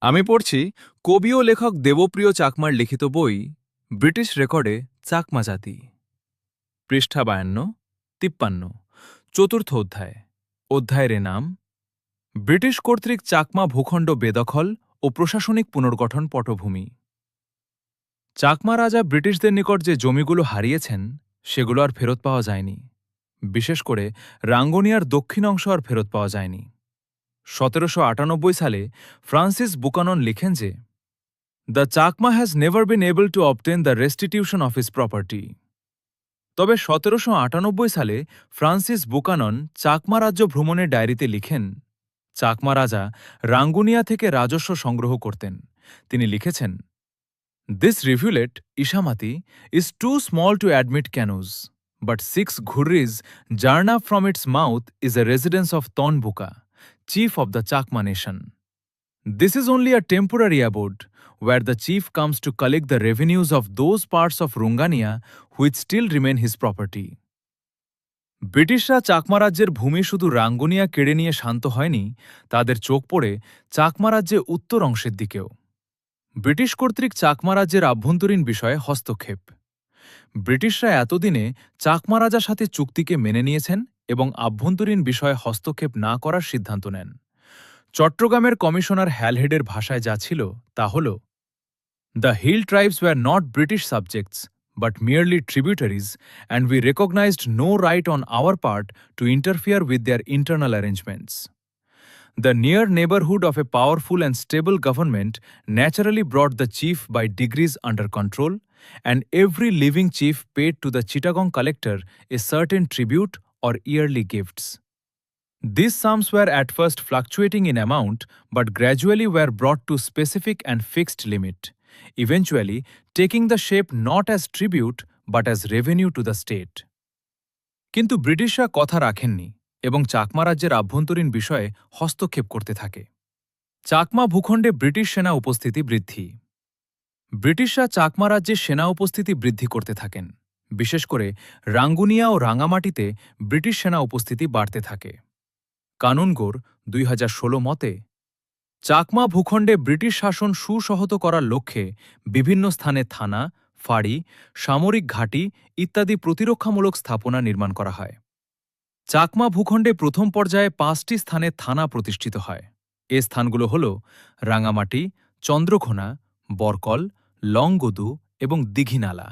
আমি পড়ছি কবি ও লেখক দেবপ্রিয় চাকমার লিখিত বই ব্রিটিশ রেকর্ডে চাকমা জাতি, পৃষ্ঠা 52-53, চতুর্থ অধ্যায়। অধ্যায়ের নাম ব্রিটিশ কর্তৃক চাকমা ভূখণ্ড বেদখল ও প্রশাসনিক পুনর্গঠন পটভূমি। চাকমা রাজা ব্রিটিশদের নিকট যে জমিগুলো হারিয়েছেন সেগুলো আর ফেরত পাওয়া যায়নি। বিশেষ করে রাঙ্গুনিয়ার দক্ষিণ অংশ আর ফেরত পাওয়া যায়নি। 1798 সালে ফ্রান্সিস বুকানন লিখেন যে the Chakma has never been able to obtain the restitution of his property. তবে 1798 সালে ফ্রান্সিস বুকানন চাকমা রাজ্য ভ্রমণের ডায়েরিতে লিখেন, চাকমা রাজা রাঙ্গুনিয়া থেকে রাজস্ব সংগ্রহ করতেন। তিনি লিখেছেন, this rivulet Ishamati is too small to admit canoes, but 6 ghurries journey up from its mouth is a residence of Tanbuka, chief of the Chakma nation. This is only a temporary abode, where the chief comes to collect the revenues of those parts of Rungania which still remain his property. ব্রিটিশরা চাকমা রাজ্যের ভূমি শুধু রাঙ্গুনিয়া কেড়ে নিয়ে শান্ত হয়নি, তাদের চোখ পড়ে চাকমা রাজ্যের উত্তর অংশের দিকেও। ব্রিটিশ কর্তৃক চাকমা রাজ্যের আভ্যন্তরীণ বিষয়ে হস্তক্ষেপ। ব্রিটিশরা এতদিনে চাকমা রাজার সাথে চুক্তিকে মেনে নিয়েছেন এবং আভ্যন্তরীণ বিষয়ে হস্তক্ষেপ না করার সিদ্ধান্ত নেন। চট্টগ্রামের কমিশনার হ্যালহেডের ভাষায় যা ছিল তা হল, the hill tribes were not British subjects but merely tributaries, and we recognized no right on our part to interfere with their internal arrangements. The near neighborhood of a powerful and stable government naturally brought the chief by degrees under control, and every living chief paid to the Chittagong collector a certain tribute or yearly gifts. These sums were at first fluctuating in amount, but gradually were brought to specific and fixed limit, eventually taking the shape not as tribute but as revenue to the state. কিন্তু ব্রিটিশরা কথা রাখেননি এবং চাকমা রাজ্যের আভ্যন্তরীণ বিষয়ে হস্তক্ষেপ করতে থাকে। চাকমা ভূখণ্ডে ব্রিটিশ সেনা উপস্থিতি বৃদ্ধি। ব্রিটিশরা চাকমা রাজ্যে সেনা উপস্থিতি বৃদ্ধি করতে থাকেন। বিশেষ করে রাঙ্গুনিয়া ও রাঙামাটিতে ব্রিটিশ সেনা উপস্থিতি বাড়তে থাকে। কানুনগোর 2016 মতে, চাকমা ভূখণ্ডে ব্রিটিশ শাসন সুসহত করার লক্ষ্যে বিভিন্ন স্থানে থানা, ফাঁড়ি, সামরিক ঘাঁটি ইত্যাদি প্রতিরক্ষামূলক স্থাপনা নির্মাণ করা হয়। চাকমা ভূখণ্ডে প্রথম পর্যায়ে 5টি স্থানে থানা প্রতিষ্ঠিত হয়। এ স্থানগুলো হল রাঙামাটি, চন্দ্রঘোনা, বরকল, লংগদু এবং দীঘিনালা।